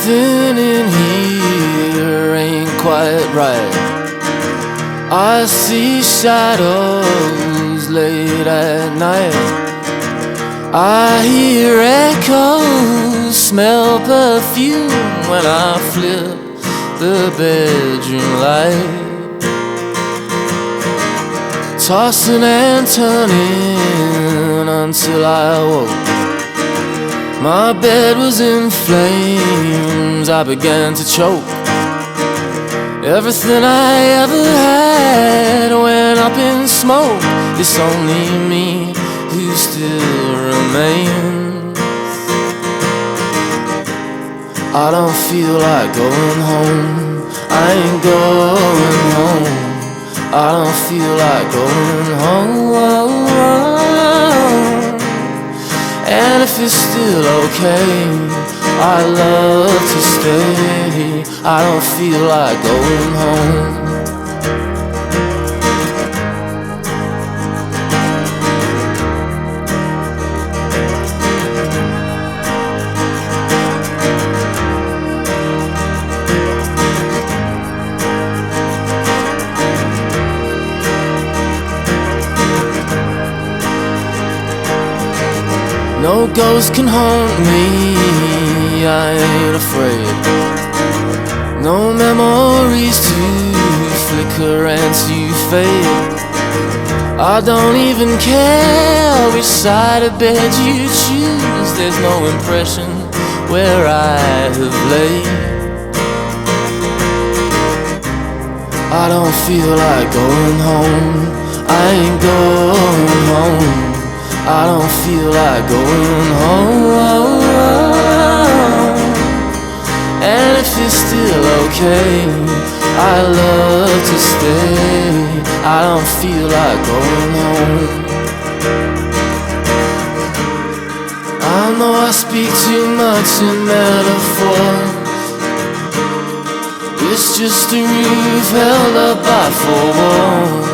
Something in here ain't quite right. I see shadows late at night. I hear echoes, smell perfume when I flip the bedroom light. Tossing and turning until I woke. My bed was in flames, I began to choke. Everything I ever had went up in smoke. It's only me who still remains. I don't feel like going home. I ain't going home. I don't feel like going home. And if it's still okay, I'd love to stay. I don't feel like going home. No ghost can haunt me, I ain't afraid. No memories to flicker and to fade. I don't even care which side of bed you choose. There's no impression where I have laid. I don't feel like going home. I ain't going home. I don't feel like going home. And if it's still okay, I'd love to stay. I don't feel like going home. I know I speak too much in metaphor. It's just a roof held up by four walls.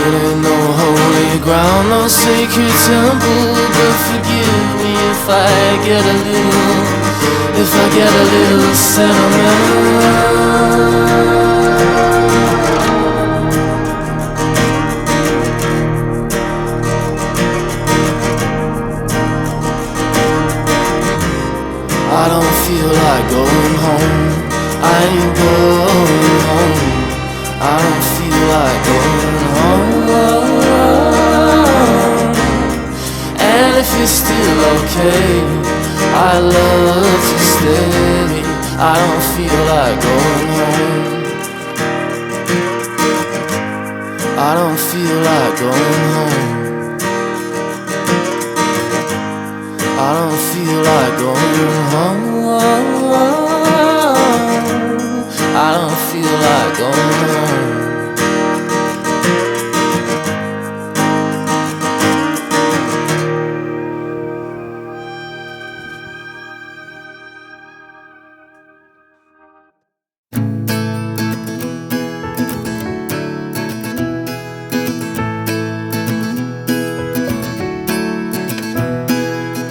It ain't no holy ground, no sacred temple. But forgive me if I get a little sentimental. I don't feel like going home. I ain't going home. I don't feel like going home. And if it's still okay, I'd love to stay. I don't feel like going home. I don't feel like going home. I don't feel like going home. I don't feel like going home.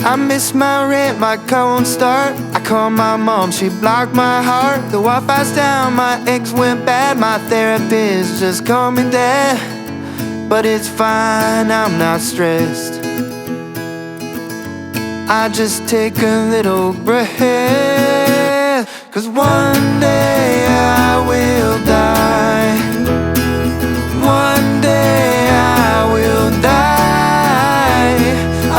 I miss my rent, my car won't start. I called my mom, she blocked my heart. The Wi-Fi's down, my ex went bad. My therapist just called me dad. But it's fine, I'm not stressed. I just take a little breath. 'Cause one day I will die. One day I will die.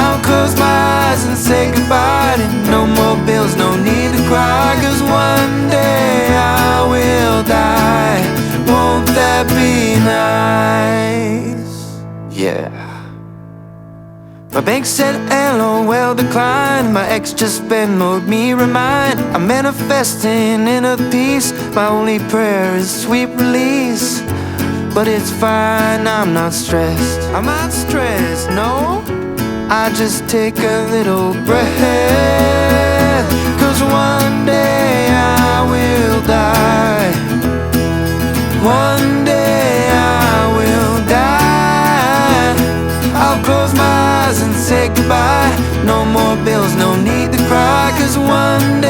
I'll close my eyes and say goodbye to no more bills, no need to cry. 'Cause one day I will die. Won't that be nice? Yeah. My bank said LOL decline. My ex just Venmo'd me remind. I'm manifesting inner peace. My only prayer is sweet release. But it's fine, I'm not stressed. I'm not stressed, no. I just take a little breath. 'Cause one day I will die. One day I will die. I'll close my eyes and say goodbye. No more bills, no need to cry. 'Cause one day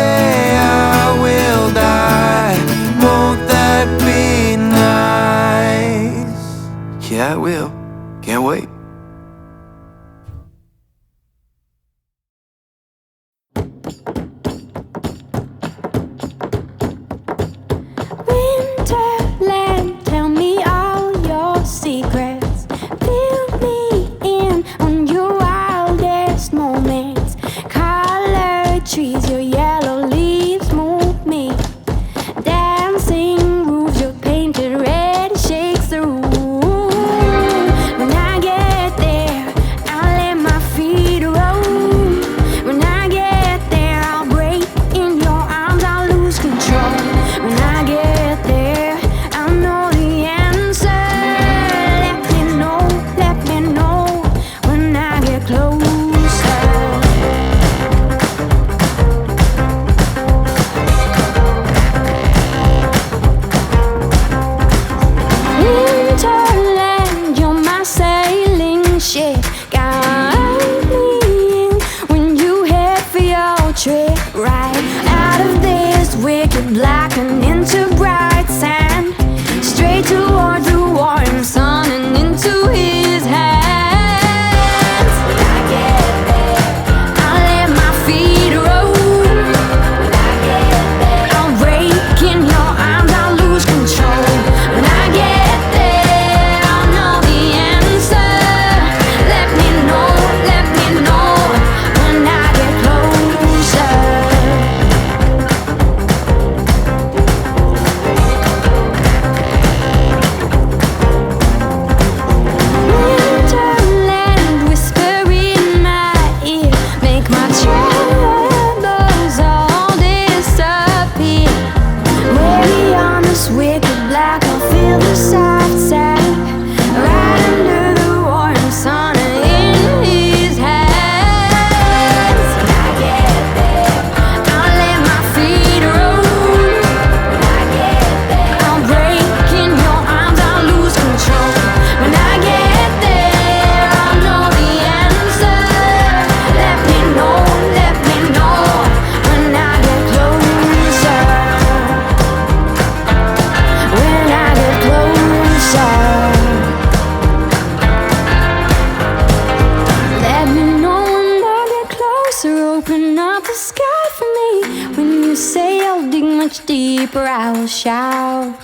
blackened into bright sand, straight toward the warm sun and into his hands. When I get there, I'll let my feet roll. When I get there, I'll break in your arms, I'll lose control. When I get there, I'll know the answer. Let me know when I get closer. Winterland whisper in my ear, make my troubles all disappear. Way beyond this wicked black, I'll feel the soft sand right under the warm sun and in his hands. When I get there, I'll let my feet roll. When I get there, I'll break in your arms, I'll lose control. When I get there, I'll know the answer. Let me know when I get closer. When I get closer. Let me know when I get closer. Open up the sky for me. When you say I'll dig much deeper, I will shout.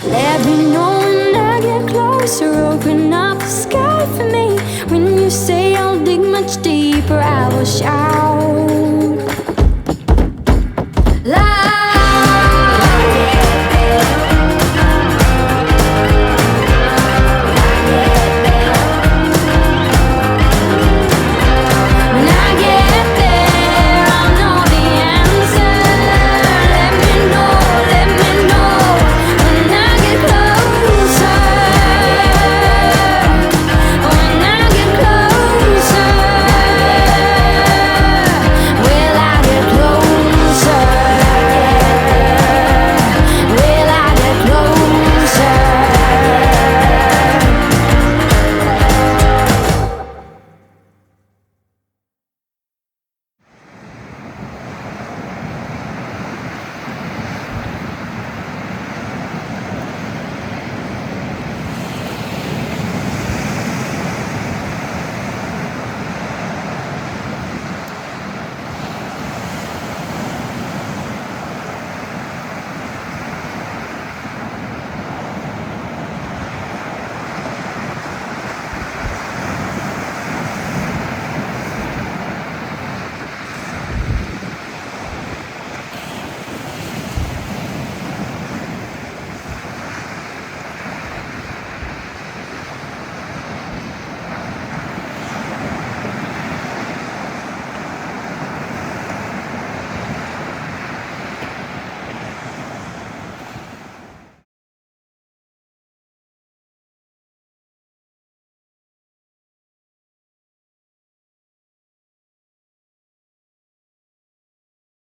Let me know when I get closer. Open up the sky for me. When you say I'll dig much deeper, I will shout.